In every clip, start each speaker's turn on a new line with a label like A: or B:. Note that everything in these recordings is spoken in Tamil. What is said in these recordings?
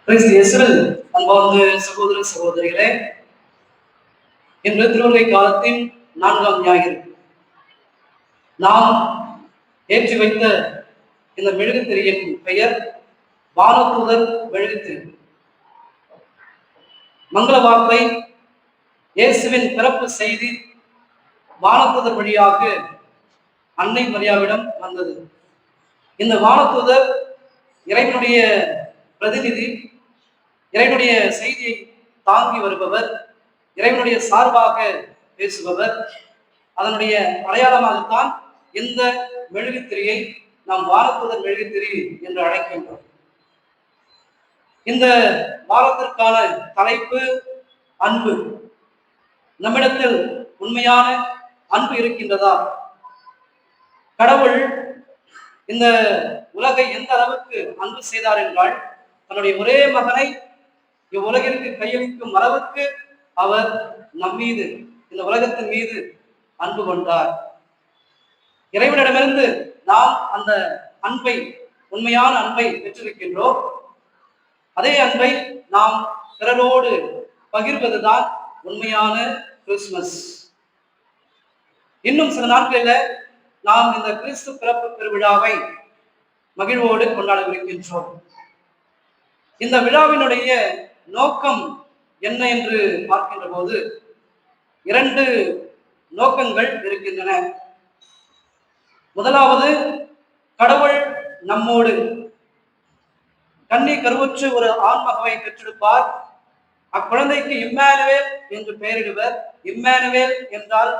A: அன்பார்ந்த சகோதர சகோதரிகளே, இன்று திருவருகை காலத்தின் 4ஆம் ஞாயிறு நாம் ஏற்றி வைத்த இந்த மெழுகுத்திரியின் பெயர் வானதூதர் மெழுகுத்திரி. மங்கள வார்த்தை இயேசுவின் பிறப்பு செய்தி வானதூதர் வழியாக அன்னை மரியாவிடம் வந்தது. இந்த வானதூதர் இறைவனுடைய பிரதிநிதி, இறைவனுடைய செய்தியை தாங்கி வருபவர், இறைவனுடைய சார்பாக பேசுபவர். அதனுடைய அடையாளமாகத்தான் இந்த மெழுகுத்திரியை நாம் வானதூதர் மெழுகுத்திரி என்று அழைக்கின்றோம். இந்த வாரத்திற்கான தலைப்பு அன்பு. நம்மிடத்தில் உண்மையான அன்பு இருக்கின்றதா? கடவுள் இந்த உலகை எந்த அளவுக்கு அன்பு செய்தார் என்றால், தன்னுடைய ஒரே மகனை இவ்வுலகிற்கு கையளிக்கும் அளவுக்கு அவர் நம்மீது, இந்த உலகத்தின் மீது அன்பு கொண்டார். இறைவனிடமிருந்து நாம் அந்த அன்பை, உண்மையான அன்பை பெற்றிருக்கின்றோம். அதே அன்பை நாம் பிறரோடு பகிர்வதுதான் உண்மையான கிறிஸ்துமஸ். இன்னும் சில நாட்களில் நாம் இந்த கிறிஸ்து பிறப்பு பெருவிழாவை மகிழ்வோடு கொண்டாடவிருக்கின்றோம். இந்த விழாவினுடைய நோக்கம் என்ன என்று பார்க்கின்ற போது 2 நோக்கங்கள் இருக்கின்றன. முதலாவது, கடவுள் நம்மோடு. கன்னி கருவுற்று ஒரு ஆண்மகவை பெற்றெடுப்பார். அக்குழந்தைக்கு இம்மானுவேல் என்று பெயரிடுவர். இம்மானுவேல் என்றால்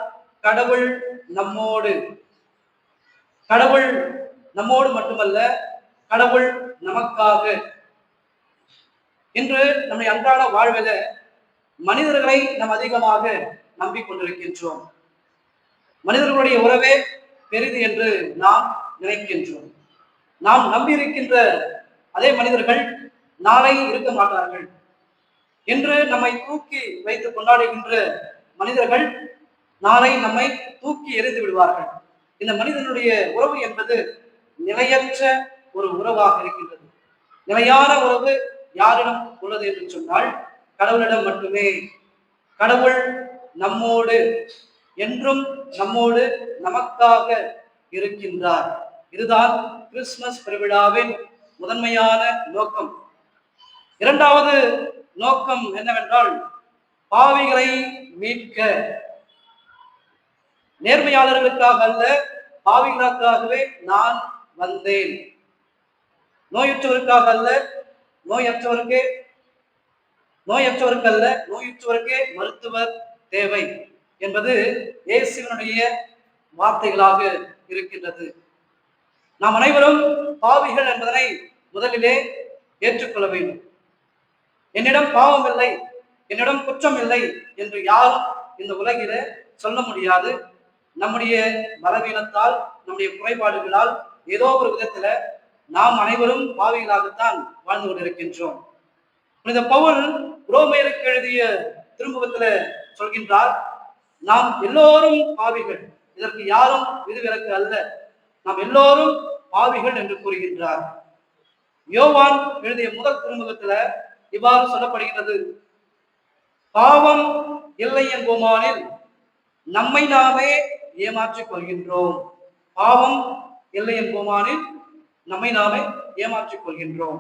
A: கடவுள் நம்மோடு. கடவுள் நம்மோடு மட்டுமல்ல, கடவுள் நமக்காக. இன்று நம்முடைய அன்றாட வாழ்வில மனிதர்களை நாம் அதிகமாக நம்பிக்கொண்டிருக்கின்றோம். மனிதர்களுடைய உறவே பெரிது என்று நாம் நினைக்கின்றோம். நாம் நம்பியிருக்கின்ற அதே மனிதர்கள் நாளை இருக்க மாட்டார்கள். இன்று நம்மை தூக்கி வைத்து கொண்டாடுகின்ற மனிதர்கள் நாளை நம்மை தூக்கி எறிந்து விடுவார்கள். இந்த மனிதனுடைய உறவு என்பது நிலையற்ற ஒரு உறவாக இருக்கின்றது. நிலையான உறவு யாரிடம் உள்ளது என்று சொன்னால் கடவுளிடம் மட்டுமே. கடவுள் நம்மோடு, என்றும் நம்மோடு, நமக்காக இருக்கின்றார். இதுதான் கிறிஸ்துமஸ் பெருவிழாவின் முதன்மையான நோக்கம். இரண்டாவது நோக்கம் என்னவென்றால், பாவிகளை மீட்க. நேர்மையாளர்களுக்காக அல்ல, பாவிகளுக்காகவே நான் வந்தேன். நோயுற்றவருக்காக அல்ல, நோயற்றவருக்கல்ல, நோயுற்றவருக்கே மருத்துவர் தேவை என்பது இயேசுவினுடைய வார்த்தைகளாக இருக்கின்றது. நாம் அனைவரும் பாவிகள் என்பதனை முதலிலே ஏற்றுக்கொள்ள வேண்டும். என்னிடம் பாவம் இல்லை, என்னிடம் குற்றம் இல்லை என்று யாரும் இந்த உலகில சொல்ல முடியாது. நம்முடைய பலவீனத்தால், நம்முடைய குறைபாடுகளால் ஏதோ ஒரு விதத்துல நாம் அனைவரும் பாவிகளாகத்தான் வாழ்ந்து கொண்டிருக்கின்றோம். புனித பவுல் ரோமையருக்கு எழுதிய திருமுகத்துல சொல்கின்றார், நாம் எல்லோரும் பாவிகள், இதற்கு யாரும் விதிவிலக்கு அல்ல, நாம் எல்லோரும் பாவிகள் என்று கூறுகின்றார். யோவான் எழுதிய முதல் திருமுகத்துல இவ்வாறு சொல்லப்படுகிறது, பாவம் இல்லை என்போமானில் நம்மை நாமே ஏமாற்றிக் கொள்கின்றோம். பாவம் இல்லை என்போமானில் நம்மை நாமே ஏமாற்றிக் கொள்கின்றோம்.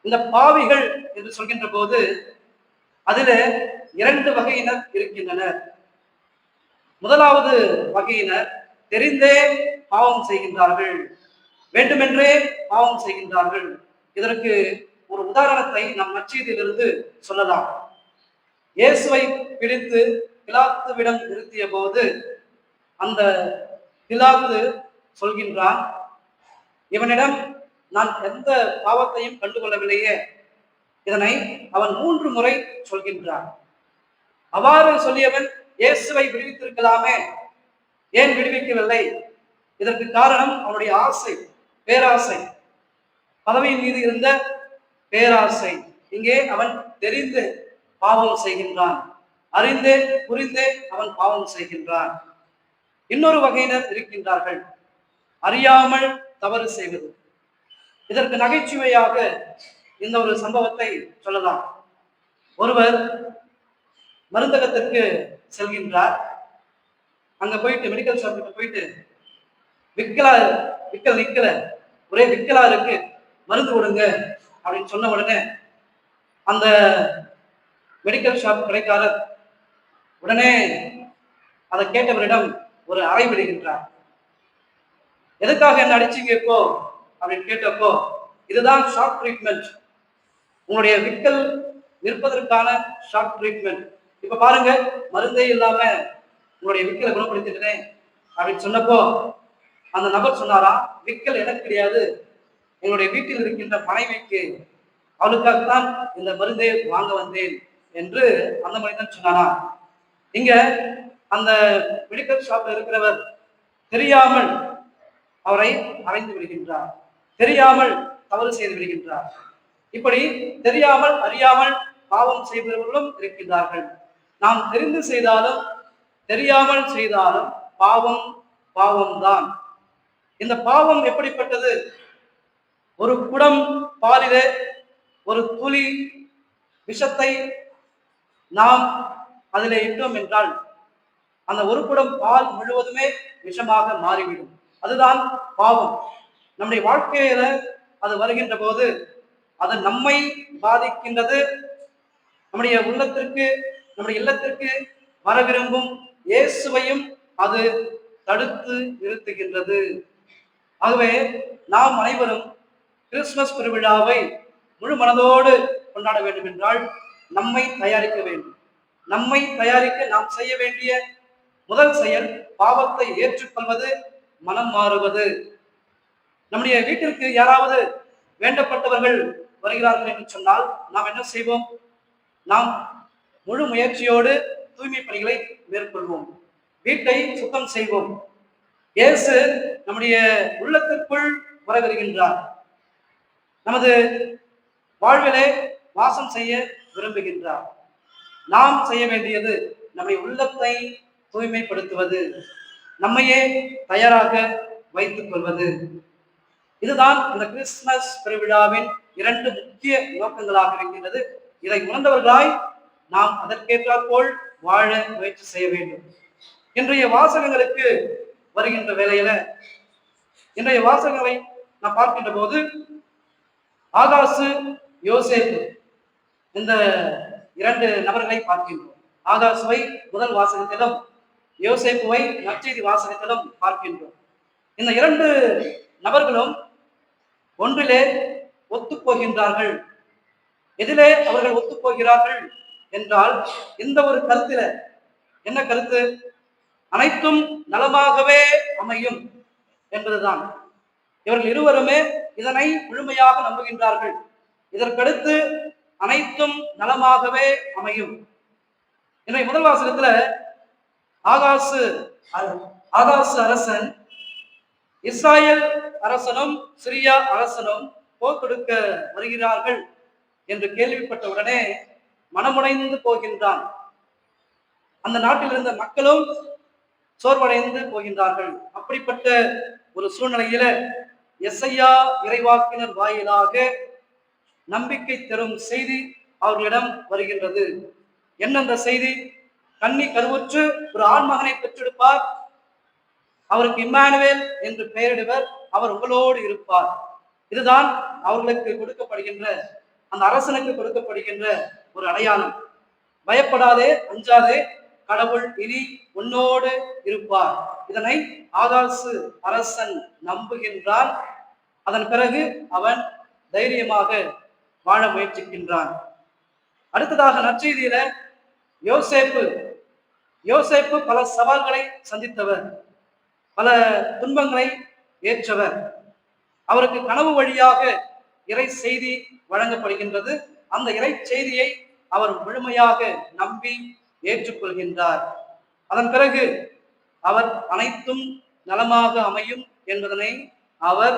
A: இந்த பாவிகள் என்று சொல்கின்ற போது அதில 2 வகையினர் இருக்கின்றனர். முதலாவது வகையினர் தெரிந்தே பாவம் செய்கின்றார்கள், வேண்டுமென்றே பாவம் செய்கின்றார்கள். இதற்கு ஒரு உதாரணத்தை நம் நற்செய்தியிலிருந்து சொல்லலாம். இயேசுவை பிடித்து பிலாத்துவிடம் நிறுத்திய போது அந்த பிலாத்து சொல்கின்றான், இவனிடம் நான் எந்த பாவத்தையும் கண்டுகொள்ளவில்லையே. இதனை அவன் 3 முறை சொல்கின்றான். அவ்வாறு சொல்லியவன் இயேசுவை விடுவித்திருக்கலாமே, ஏன் விடுவிக்கவில்லை? இதற்கு காரணம் அவனுடைய ஆசை, பேராசை, பதவியின் மீது இருந்த பேராசை. இங்கே அவன் தெரிந்து பாவம் செய்கின்றான், அறிந்தே புரிந்தே அவன் பாவம் செய்கின்றான். இன்னொரு வகையினர் இருக்கின்றார்கள், அறியாமல் தவறு செய்வது. இதற்கு நகைச்சுவையாக இந்த ஒரு சம்பவத்தை சொல்லலாம். ஒருவர் மருந்தகத்திற்கு செல்கின்றார். அங்க போயிட்டு மெடிக்கல் ஷாப்புக்கு போயிட்டு விக்கல் நிக்கல, ஒரே விக்கலா இருக்கு, மருந்து கொடுங்க அப்படின்னு சொன்ன உடனே அந்த மெடிக்கல் ஷாப் கடைக்காரர் உடனே அதை கேட்டவரிடம் ஒரு அறை விடுகின்றார். எதுக்காக என்ன அடிச்சீங்க இப்போ அப்படின்னு கேட்டப்போ, இதுதான் ஷாக் ட்ரீட்மெண்ட், உங்களுடைய விக்கல் நிற்பதற்கான ஷாக் ட்ரீட்மெண்ட். இப்ப பாருங்க, மருந்தே இல்லாம உங்களுடைய விக்கலை குணப்படுத்திட்டேன் அப்படின்னு சொன்னப்போ அந்த நபர் சொன்னாரா, விக்கல் எனக்கு கிடையாது, எங்களுடைய வீட்டில் இருக்கின்ற மனைவிக்கு, அவளுக்காகத்தான் இந்த மருந்தை வாங்க வந்தேன் என்று அந்த மனிதன் சொன்னாரா. இங்க அந்த மெடிக்கல் ஷாப்ல இருக்கிறவர் தெரியாமல் அவரை அறைந்து விடுகின்றார், தெரியாமல் தவறு செய்து விடுகின்றார். இப்படி தெரியாமல் அறியாமல் பாவம் செய்பவர்களும் இருக்கின்றார்கள். நாம் தெரிந்து செய்தாலும் தெரியாமல் செய்தாலும் பாவம் பாவம்தான். இந்த பாவம் எப்படிப்பட்டது? ஒரு குடம் பாலிலே ஒரு துளி விஷத்தை நாம் அதிலே இட்டோம் என்றால் அந்த ஒரு குடம் பால் முழுவதுமே விஷமாக மாறிவிடும். அதுதான் பாவம். நம்முடைய வாழ்க்கையில அது வருகின்ற போது அது நம்மை பாதிக்கின்றது. நம்முடைய உள்ளத்திற்கு, நம்முடைய இல்லத்திற்கு வர விரும்பும் இயேசுவையும் அது தடுத்து நிறுத்துகின்றது. ஆகவே நாம் அனைவரும் கிறிஸ்துமஸ் பெருவிழாவை முழு மனதோடு கொண்டாட வேண்டும் என்றால் நம்மை தயாரிக்க வேண்டும். நம்மை தயாரிக்க நாம் செய்ய வேண்டிய முதல் செயல் பாவத்தை ஏற்றுக்கொள்வது, மனம் மாறுவது. நம்முடைய வீட்டிற்கு யாராவது வேண்டப்பட்டவர்கள் வருகிறார்கள் என்று சொன்னால் நாம் என்ன செய்வோம்? நாம் முழு முயற்சியோடு தூய்மை பணிகளை மேற்கொள்வோம், வீட்டை சுத்தம் செய்வோம். இயேசு நம்முடைய உள்ளத்திற்குள் வர வருகின்றார், நமது வாழ்விலே வாசம் செய்ய விரும்புகின்றார். நாம் செய்ய வேண்டியது நம்முடைய உள்ளத்தை தூய்மைப்படுத்துவது, நம்மையே தயாராக வைத்துக் கொள்வது. இதுதான் இந்த கிறிஸ்துமஸ் பெருவிழாவின் 2 முக்கிய நோக்கங்களாக இருக்கின்றது. இதை உணர்ந்தவர்களாய் நாம் அதற்கேற்றாற்போல் வாழ முயற்சி செய்ய வேண்டும். இன்றைய வாசகங்களுக்கு வருகின்ற வேளையில இன்றைய வாசகங்களை நாம் பார்க்கின்ற போது ஆகாசு, யோசேப்பு, இந்த 2 நபர்களை பார்க்கின்றோம். ஆகாசுவை முதல் வாசகத்திலும் யோசேப்புவை நற்செய்தி வாசகத்திலும் பார்க்கின்றோம். இந்த 2 நபர்களும் ஒன்றிலே ஒத்துப்போகின்றார்கள். எதிலே அவர்கள் ஒத்துப்போகிறார்கள் என்றால் இந்த ஒரு கருத்தில, என்ன கருத்து? அனைத்தும் நலமாகவே அமையும் என்பதுதான். இவர்கள் இருவருமே இதனை முழுமையாக நம்புகின்றார்கள். இதற்கடுத்து அனைத்தும் நலமாகவே அமையும். இன்றைய முதல் வாசகத்துல ஆகாசு அரசன் இஸ்ராயேல் அரசனும் சிரியா அரசனும் போர் கொடுக்க வருகிறார்கள் என்று கேள்விப்பட்ட உடனே மனமுடைந்து போகின்றான். அந்த நாட்டில் இருந்த மக்களும் சோர்வடைந்து போகின்றார்கள். அப்படிப்பட்ட ஒரு சூழ்நிலையில எசையா இறைவாக்கினர் வாயிலாக நம்பிக்கை தரும் செய்தி அவர்களிடம் வருகின்றது. என்ன அந்த செய்தி? கன்னி கருவுற்று ஒரு ஆண்மகனை பெற்றெடுப்பார், அவருக்கு இம்மானுவேல் என்று பெயரிடுவர், அவர் உங்களோடு இருப்பார். இதுதான் அவர்களுக்கு கொடுக்கப்படுகின்ற, அந்த அரசனுக்கு கொடுக்கப்படுகின்ற ஒரு அடையாளம். பயப்படாதே, அஞ்சாதே, கடவுள் இனி உன்னோடு இருப்பார். இதனை ஆகாசு அரசன் நம்புகின்றான். அதன் பிறகு அவன் தைரியமாக வாழ முயற்சிக்கின்றான். அடுத்ததாக நற்செய்தியில யோசேப்பு பல சவால்களை சந்தித்தவர், பல துன்பங்களை ஏற்றவர். அவருக்கு கனவு வழியாக இறை செய்தி வழங்கப்படுகின்றது. அந்த இறை செய்தியை அவர் முழுமையாக நம்பி ஏற்றுக்கொள்கின்றார். அதன் பிறகு அவர் அனைத்தும் நலமாக அமையும் என்பதனை அவர்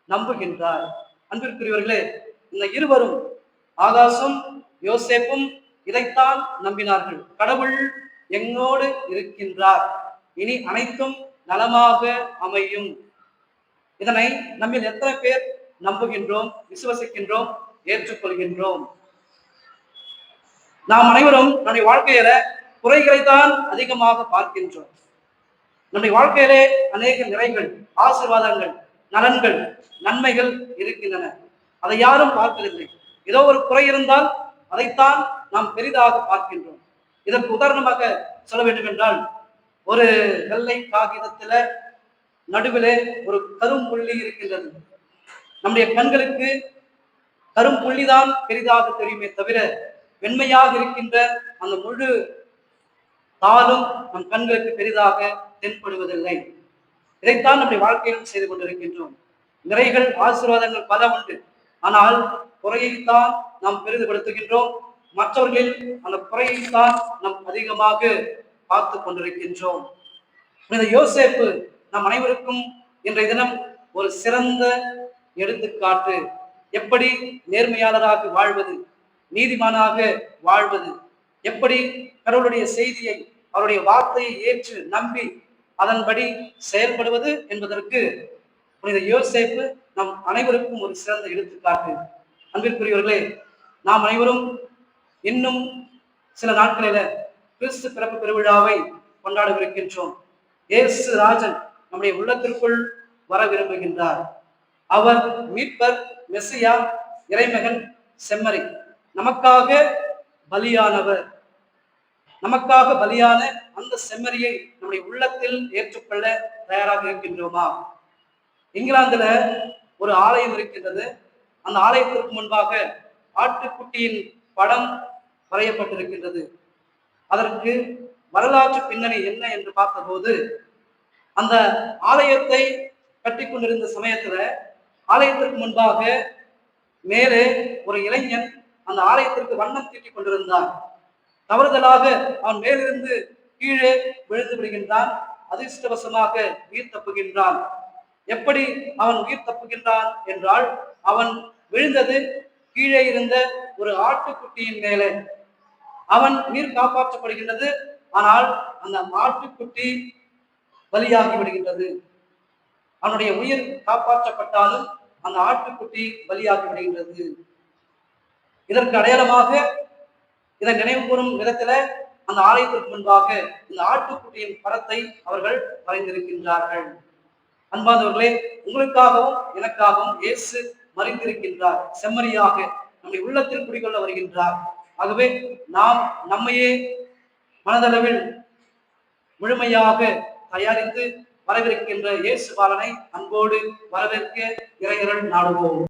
A: நம்புகின்றார். அன்பிற்குரியவர்களே, இந்த இருவரும், ஆகாசும் யோசேப்பும் இதைத்தான் நம்பினார்கள். கடவுள் எங்களோடு இருக்கின்றார், இனி அனைத்தும் நலமாக அமையும். இதனை நம்மில் எத்தனை பேர் நம்புகின்றோம், விசுவசிக்கின்றோம்? ஏற்றுக்கொள்கின்றோம். நாம் அனைவரும் நம்முடைய வாழ்க்கையில குறைகளைத்தான் அதிகமாக பார்க்கின்றோம். நம்முடைய வாழ்க்கையிலே அநேக நிறைகள், ஆசீர்வாதங்கள், நலன்கள், நன்மைகள் இருக்கின்றன. அதை யாரும் பார்ப்பதில்லை. ஏதோ ஒரு குறை இருந்தால் அதைத்தான் நாம் பெரிதாக பார்க்கின்றோம். இதற்கு உதாரணமாக சொல்ல வேண்டும் என்றால், ஒரு வெள்ளை காகிதத்துல நடுவிலே ஒரு கரும்புள்ளி இருக்கின்றது. நம்முடைய கண்களுக்கு கரும்புள்ளிதான் பெரிதாக தெரியுமே தவிர வெண்மையாக இருக்கின்ற அந்த முழு தாளும் நம் கண்களுக்கு பெரிதாக தென்படுவதில்லை. இதைத்தான் நம்முடைய வாழ்க்கையில் செய்து கொண்டிருக்கின்றோம். நிறைகள், ஆசீர்வாதங்கள் பல உண்டு. ஆனால் குறையைத்தான் நாம் பெரிதுபடுத்துகின்றோம். மற்றவர்களில் அந்த குறையைத்தான் நாம் அதிகமாக பார்த்து கொண்டிருக்கின்றோம். இந்த யோசேப்பு நம் அனைவருக்கும் இன்றைய தினம் ஒரு சிறந்த எடுத்துக்காட்டு. எப்படி நேர்மையாளராக வாழ்வது, நீதிமானாக வாழ்வது, எப்படி கடவுளுடைய செய்தியை, அவருடைய வார்த்தையை ஏற்று நம்பி அதன்படி செயல்படுவது என்பதற்கு புனித யோசேப்பு நம் அனைவருக்கும் ஒரு சிறந்த எடுத்துக்காட்டு. அன்பிற்குரியவர்களே, நாம் அனைவரும் இன்னும் சில நாட்களில கிறிஸ்து பிறப்பு பெருவிழாவை கொண்டாடவிருக்கின்றோம். இயேசு ராஜன் நம்முடைய உள்ளத்திற்குள் வர விரும்புகின்றார். அவர் மீட்பர், மெசியா, இறைமகன், செம்மறி, நமக்காக பலியானவர். நமக்காக பலியான அந்த செம்மறியை நம்முடைய உள்ளத்தில் ஏற்றுக்கொள்ள தயாராக இருக்கின்றோமா? இங்கிலாந்துல ஒரு ஆலயம் இருக்கின்றது. அந்த ஆலயத்திற்கு முன்பாக ஆட்டுக்குட்டியின் படம் வரையப்பட்டிருக்கின்றது. அதற்கு வரலாற்று பின்னணி என்ன என்று பார்த்தபோது, அந்த ஆலயத்தை கட்டி கொண்டிருந்த சமயத்துல ஆலயத்திற்கு முன்பாக மேலே ஒரு இளைஞன் அந்த ஆலயத்திற்கு வண்ணம் தீட்டிக் கொண்டிருந்தான். தவறுதலாக அவன் மேலிருந்து கீழே விழுந்து விடுகின்றான். அதிர்ஷ்டவசமாக உயிர் தப்புகின்றான். எப்படி அவன் உயிர் தப்புகின்றான் என்றால், அவன் விழுந்தது கீழே இருந்த ஒரு ஆட்டுக்குட்டியின் மேலே. அவன் உயிர் காப்பாற்றப்படுகின்றது. ஆனால் அந்த ஆட்டுக்குட்டி பலியாகி விடுகின்றது. அவனுடைய உயிர் காப்பாற்றப்பட்டாலும் அந்த ஆட்டுக்குட்டி பலியாகி விடுகின்றது. இதற்கு அடையாளமாக, இதை நினைவு கூறும் விதத்துல அந்த ஆலயத்திற்கு முன்பாக இந்த ஆட்டுக்குட்டியின் படத்தை அவர்கள் வரைந்திருக்கின்றார்கள். அன்பானவர்களே, உங்களுக்காகவும் எனக்காகவும் இயேசு மறிந்திருக்கின்றார். செம்மறியாக நம்முடைய உள்ளத்தில் குடிகொள்ள வருகின்றார். ஆகவே நாம் நம்மையே மனதளவில் முழுமையாக தயாரித்து வரவிருக்கின்ற இயேசு பாலனை அன்போடு வரவேற்க இறையருள் நாடுவோம்.